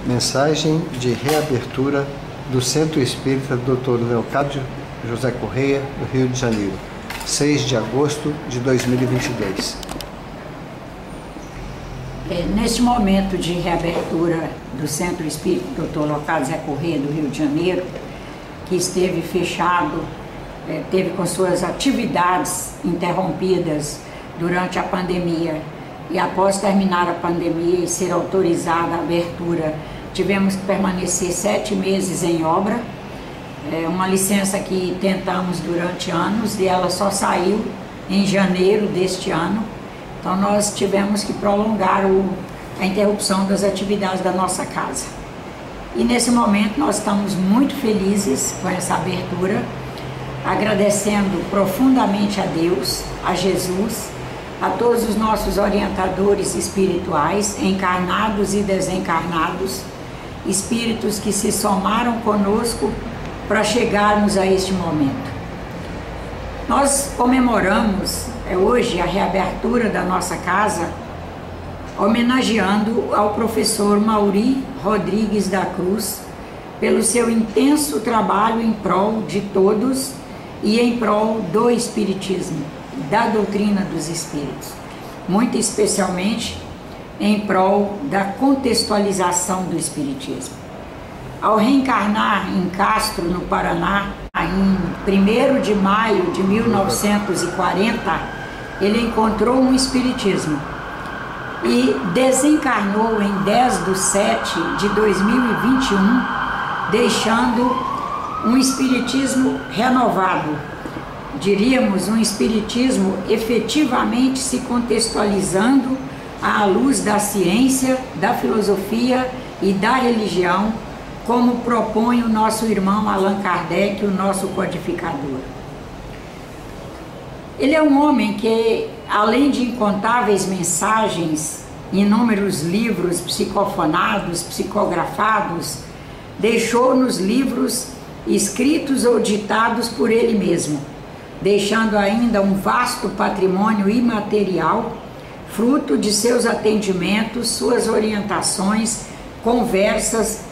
Mensagem de reabertura do Centro Espírita Dr. Leocádio José Correia, do Rio de Janeiro, 6 de agosto de 2022. Neste momento de reabertura do Centro Espírita Dr. Leocádio José Correia, do Rio de Janeiro, que esteve fechado, teve com suas atividades interrompidas durante a pandemia, e após terminar a pandemia e ser autorizada a abertura, tivemos que permanecer 7 meses em obra, uma licença que tentamos durante anos e ela só saiu em janeiro deste ano. Então nós tivemos que prolongar a interrupção das atividades da nossa casa. E nesse momento nós estamos muito felizes com essa abertura, agradecendo profundamente a Deus, a Jesus, a todos os nossos orientadores espirituais, encarnados e desencarnados, espíritos que se somaram conosco para chegarmos a este momento. Nós comemoramos hoje a reabertura da nossa casa, homenageando ao professor Mauri Rodrigues da Cruz pelo seu intenso trabalho em prol de todos e em prol do Espiritismo, da doutrina dos Espíritos, muito especialmente em prol da contextualização do Espiritismo. Ao reencarnar em Castro, no Paraná, em 1º de maio de 1940, ele encontrou um Espiritismo e desencarnou em 10/7 de 2021, deixando um Espiritismo renovado, diríamos um Espiritismo efetivamente se contextualizando à luz da ciência, da filosofia e da religião, como propõe o nosso irmão Allan Kardec, o nosso codificador. Ele é um homem que, além de incontáveis mensagens, inúmeros livros psicofonados, psicografados, deixou-nos livros escritos ou ditados por ele mesmo, deixando ainda um vasto patrimônio imaterial, fruto de seus atendimentos, suas orientações, conversas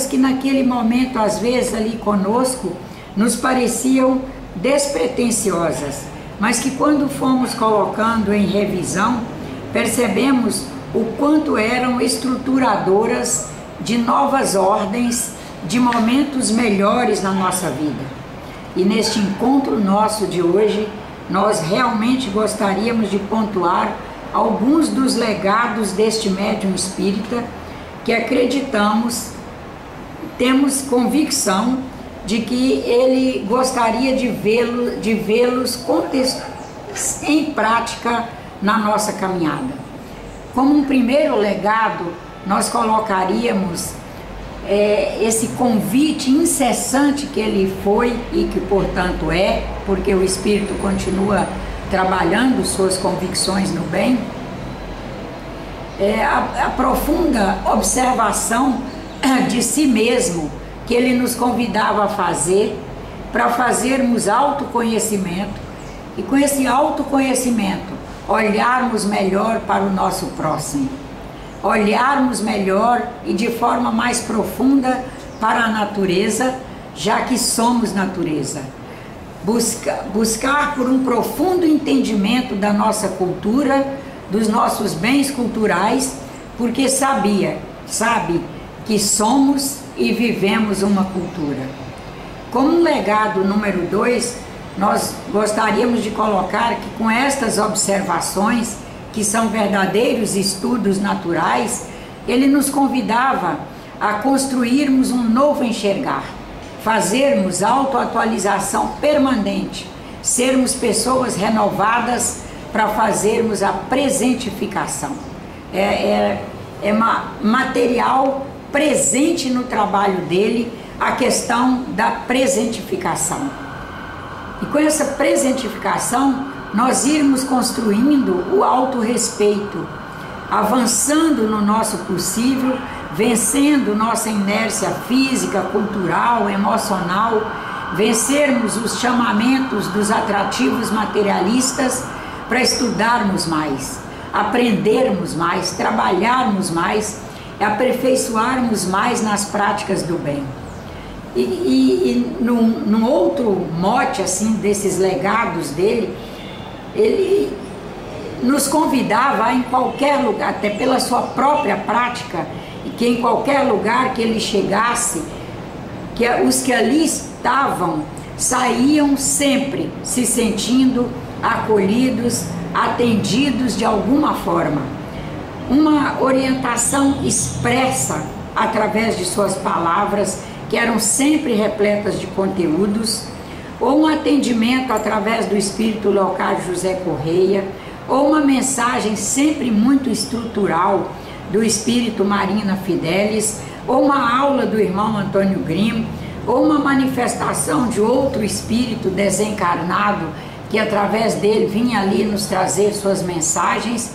que naquele momento, às vezes ali conosco, nos pareciam despretensiosas, mas que quando fomos colocando em revisão, percebemos o quanto eram estruturadoras de novas ordens, de momentos melhores na nossa vida. E neste encontro nosso de hoje, nós realmente gostaríamos de pontuar alguns dos legados deste médium espírita que acreditamos, temos convicção de que ele gostaria de vê-los em prática na nossa caminhada. Como um primeiro legado, nós colocaríamos esse convite incessante que ele foi e que portanto é, porque o Espírito continua trabalhando suas convicções no bem, a profunda observação de si mesmo que ele nos convidava a fazer, para fazermos autoconhecimento e com esse autoconhecimento olharmos melhor para o nosso próximo, olharmos melhor e de forma mais profunda para a natureza, já que somos natureza. Buscar por um profundo entendimento da nossa cultura, dos nossos bens culturais, porque sabe que somos e vivemos uma cultura. Como um legado número 2, nós gostaríamos de colocar que com estas observações, que são verdadeiros estudos naturais, ele nos convidava a construirmos um novo enxergar, fazermos autoatualização permanente, sermos pessoas renovadas para fazermos a presentificação. É material presente no trabalho dele a questão da presentificação. E com essa presentificação, nós irmos construindo o autorrespeito, avançando no nosso possível, vencendo nossa inércia física, cultural, emocional, vencermos os chamamentos dos atrativos materialistas para estudarmos mais, aprendermos mais, trabalharmos mais aperfeiçoarmos mais nas práticas do bem. E num outro mote assim desses legados dele, ele nos convidava a, em qualquer lugar, até pela sua própria prática, e que em qualquer lugar que ele chegasse, que os que ali estavam saíam sempre se sentindo acolhidos, atendidos de alguma forma. Uma orientação expressa através de suas palavras, que eram sempre repletas de conteúdos, ou um atendimento através do espírito Leocádio José Correia, ou uma mensagem sempre muito estrutural do espírito Marina Fidelis, ou uma aula do irmão Antônio Grimm, ou uma manifestação de outro espírito desencarnado que através dele vinha ali nos trazer suas mensagens,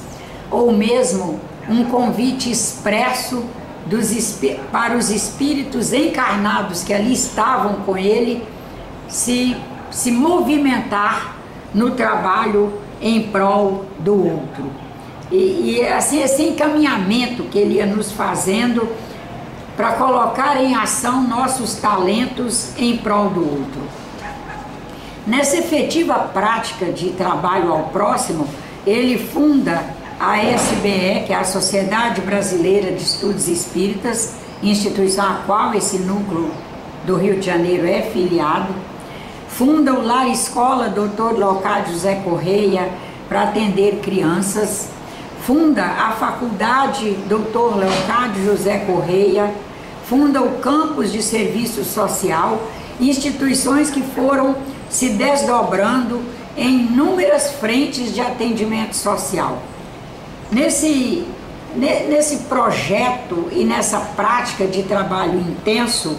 ou mesmo um convite expresso para os espíritos encarnados que ali estavam com ele se movimentar no trabalho em prol do outro. E assim, esse encaminhamento que ele ia nos fazendo para colocar em ação nossos talentos em prol do outro. Nessa efetiva prática de trabalho ao próximo, ele funda a SBE, que é a Sociedade Brasileira de Estudos Espíritas, instituição a qual esse núcleo do Rio de Janeiro é filiado. Funda o Lar Escola Dr. Leocádio José Correia para atender crianças. Funda a Faculdade Dr. Leocádio José Correia. Funda o Campus de Serviço Social, instituições que foram se desdobrando em inúmeras frentes de atendimento social. Nesse projeto e nessa prática de trabalho intenso,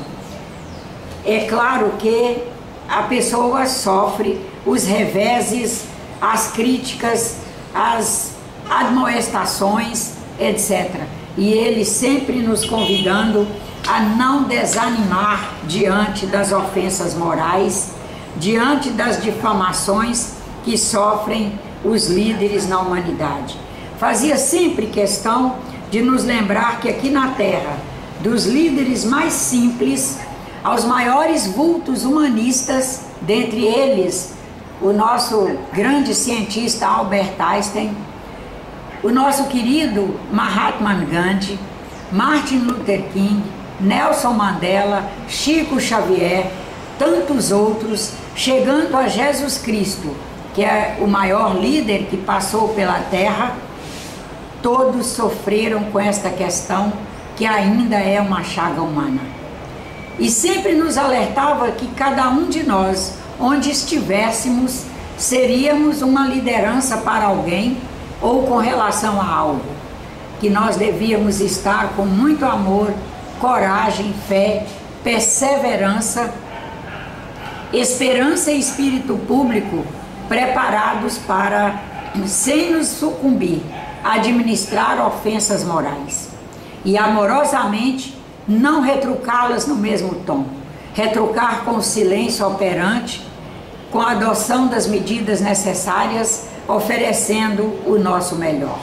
é claro que a pessoa sofre os reveses, as críticas, as admoestações, etc. E ele sempre nos convidando a não desanimar diante das ofensas morais, diante das difamações que sofrem os líderes na humanidade. Fazia sempre questão de nos lembrar que aqui na Terra, dos líderes mais simples aos maiores vultos humanistas, dentre eles o nosso grande cientista Albert Einstein, o nosso querido Mahatma Gandhi, Martin Luther King, Nelson Mandela, Chico Xavier, tantos outros, chegando a Jesus Cristo, que é o maior líder que passou pela Terra, todos sofreram com esta questão que ainda é uma chaga humana. E sempre nos alertava que cada um de nós, onde estivéssemos, seríamos uma liderança para alguém ou com relação a algo, que nós devíamos estar com muito amor, coragem, fé, perseverança, esperança e espírito público preparados para, sem nos sucumbir, administrar ofensas morais e amorosamente não retrucá-las no mesmo tom, retrucar com o silêncio operante, com a adoção das medidas necessárias, oferecendo o nosso melhor.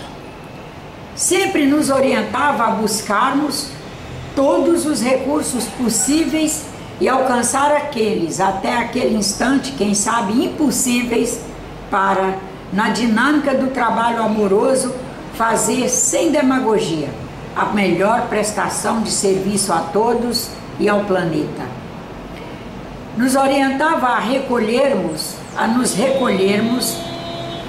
Sempre nos orientava a buscarmos todos os recursos possíveis e alcançar aqueles, até aquele instante, quem sabe impossíveis, para, na dinâmica do trabalho amoroso, fazer sem demagogia a melhor prestação de serviço a todos e ao planeta. Nos orientava a nos recolhermos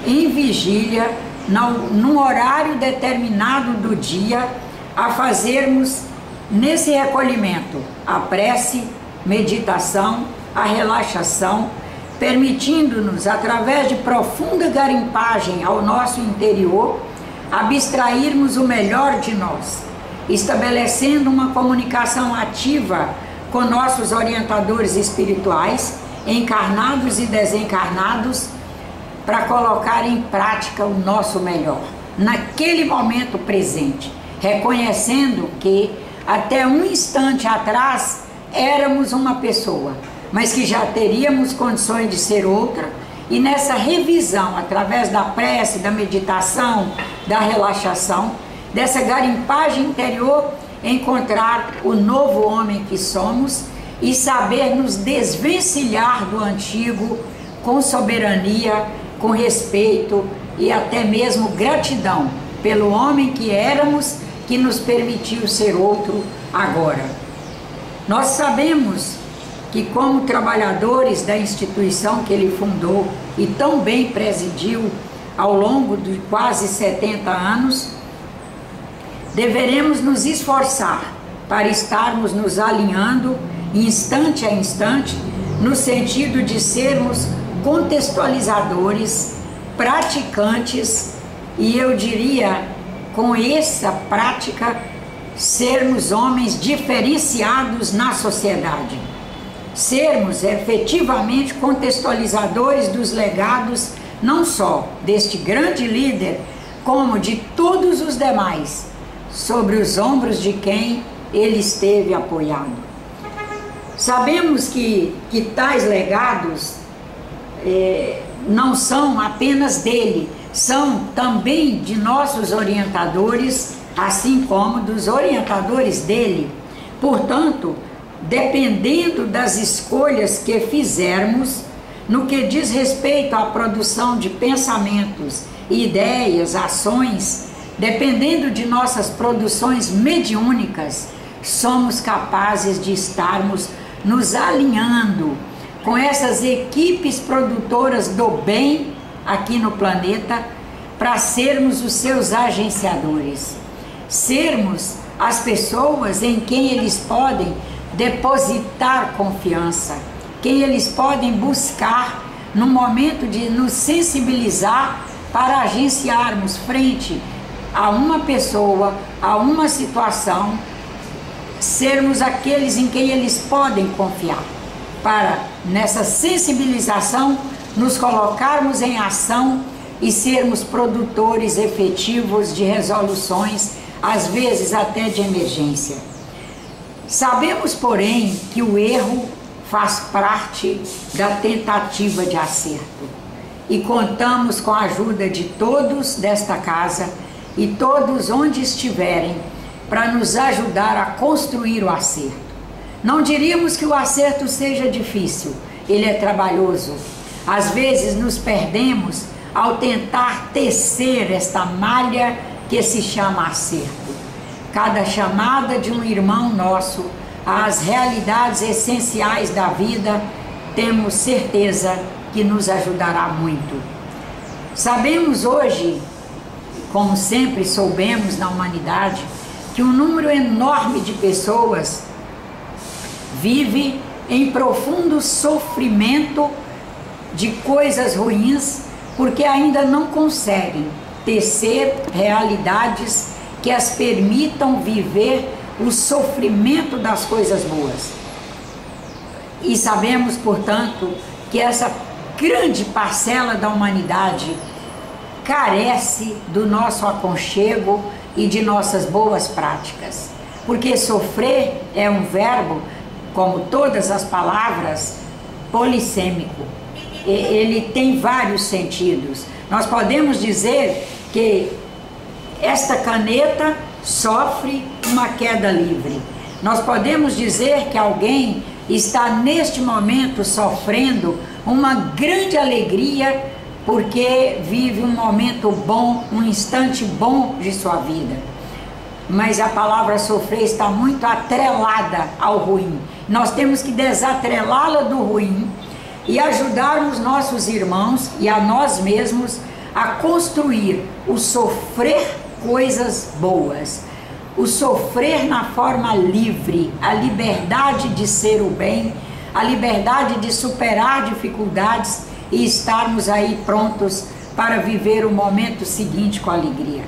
em vigília, num horário determinado do dia, a fazermos nesse recolhimento a prece, meditação, a relaxação, permitindo-nos, através de profunda garimpagem ao nosso interior, abstrairmos o melhor de nós, estabelecendo uma comunicação ativa com nossos orientadores espirituais, encarnados e desencarnados, para colocar em prática o nosso melhor, naquele momento presente, reconhecendo que até um instante atrás éramos uma pessoa, mas que já teríamos condições de ser outra, e nessa revisão, através da prece, da meditação, da relaxação, dessa garimpagem interior, encontrar o novo homem que somos e saber nos desvencilhar do antigo com soberania, com respeito e até mesmo gratidão pelo homem que éramos, que nos permitiu ser outro agora. Nós sabemos que, como trabalhadores da instituição que ele fundou e tão bem presidiu ao longo de quase 70 anos, deveremos nos esforçar para estarmos nos alinhando instante a instante, no sentido de sermos contextualizadores, praticantes e, eu diria, com essa prática, sermos homens diferenciados na sociedade. Sermos efetivamente contextualizadores dos legados, não só deste grande líder, como de todos os demais, sobre os ombros de quem ele esteve apoiado. Sabemos que tais legados não são apenas dele, são também de nossos orientadores, assim como dos orientadores dele. Portanto, dependendo das escolhas que fizermos, no que diz respeito à produção de pensamentos, ideias, ações, dependendo de nossas produções mediúnicas, somos capazes de estarmos nos alinhando com essas equipes produtoras do bem aqui no planeta, para sermos os seus agenciadores, sermos as pessoas em quem eles podem depositar confiança, quem eles podem buscar no momento de nos sensibilizar para agenciarmos frente a uma pessoa, a uma situação, sermos aqueles em quem eles podem confiar, para nessa sensibilização nos colocarmos em ação e sermos produtores efetivos de resoluções, às vezes até de emergência. Sabemos, porém, que o erro faz parte da tentativa de acerto e contamos com a ajuda de todos desta casa e todos onde estiverem para nos ajudar a construir o acerto. Não diríamos que o acerto seja difícil, ele é trabalhoso. Às vezes nos perdemos ao tentar tecer esta malha que se chama acerto. Cada chamada de um irmão nosso às realidades essenciais da vida, temos certeza que nos ajudará muito. Sabemos hoje, como sempre soubemos na humanidade, que um número enorme de pessoas vive em profundo sofrimento de coisas ruins, porque ainda não conseguem tecer realidades que as permitam viver o sofrimento das coisas boas. E sabemos, portanto, que essa grande parcela da humanidade carece do nosso aconchego e de nossas boas práticas, porque sofrer é um verbo, como todas as palavras, polissêmico. Ele tem vários sentidos. Nós podemos dizer que esta caneta sofre uma queda livre. Nós podemos dizer que alguém está neste momento sofrendo uma grande alegria porque vive um momento bom, um instante bom de sua vida. Mas a palavra sofrer está muito atrelada ao ruim. Nós temos que desatrelá-la do ruim e ajudarmos nossos irmãos e a nós mesmos a construir o sofrer coisas boas, o sofrer na forma livre, a liberdade de ser o bem, a liberdade de superar dificuldades e estarmos aí prontos para viver o momento seguinte com alegria.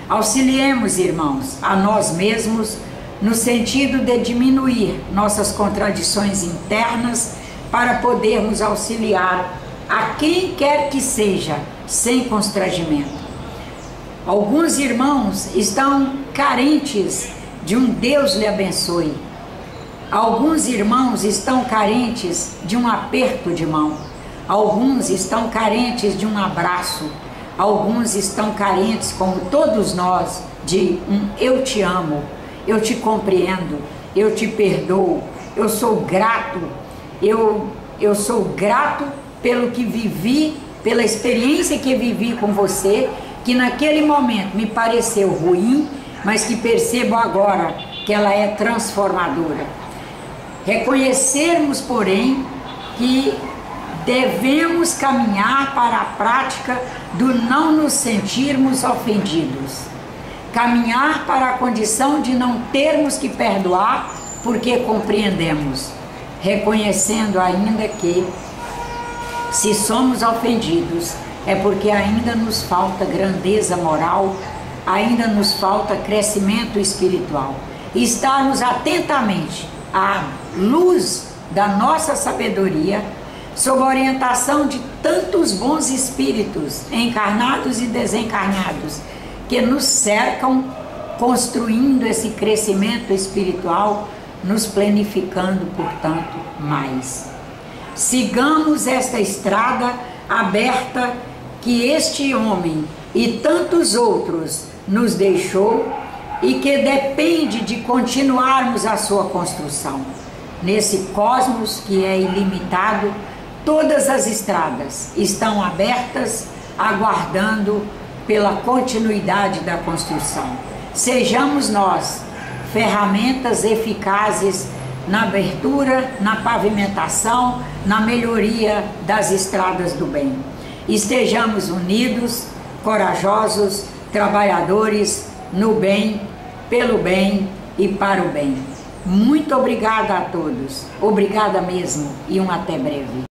Auxiliemos, irmãos, a nós mesmos no sentido de diminuir nossas contradições internas para podermos auxiliar a quem quer que seja, sem constrangimento. Alguns irmãos estão carentes de um Deus lhe abençoe. Alguns irmãos estão carentes de um aperto de mão. Alguns estão carentes de um abraço. Alguns estão carentes, como todos nós, de um eu te amo, eu te compreendo, eu te perdoo, eu sou grato, eu sou grato pelo que vivi, pela experiência que vivi com você, que naquele momento me pareceu ruim, mas que percebo agora que ela é transformadora. Reconhecermos, porém, que devemos caminhar para a prática do não nos sentirmos ofendidos. Caminhar para a condição de não termos que perdoar porque compreendemos. Reconhecendo ainda que, se somos ofendidos, é porque ainda nos falta grandeza moral, ainda nos falta crescimento espiritual. E estarmos atentamente à luz da nossa sabedoria, sob a orientação de tantos bons espíritos, encarnados e desencarnados, que nos cercam, construindo esse crescimento espiritual, nos planificando, portanto, mais. Sigamos esta estrada aberta que este homem e tantos outros nos deixou e que depende de continuarmos a sua construção. Nesse cosmos que é ilimitado, todas as estradas estão abertas, aguardando pela continuidade da construção. Sejamos nós ferramentas eficazes na abertura, na pavimentação, na melhoria das estradas do bem. Estejamos unidos, corajosos, trabalhadores no bem, pelo bem e para o bem. Muito obrigada a todos. Obrigada mesmo e até breve.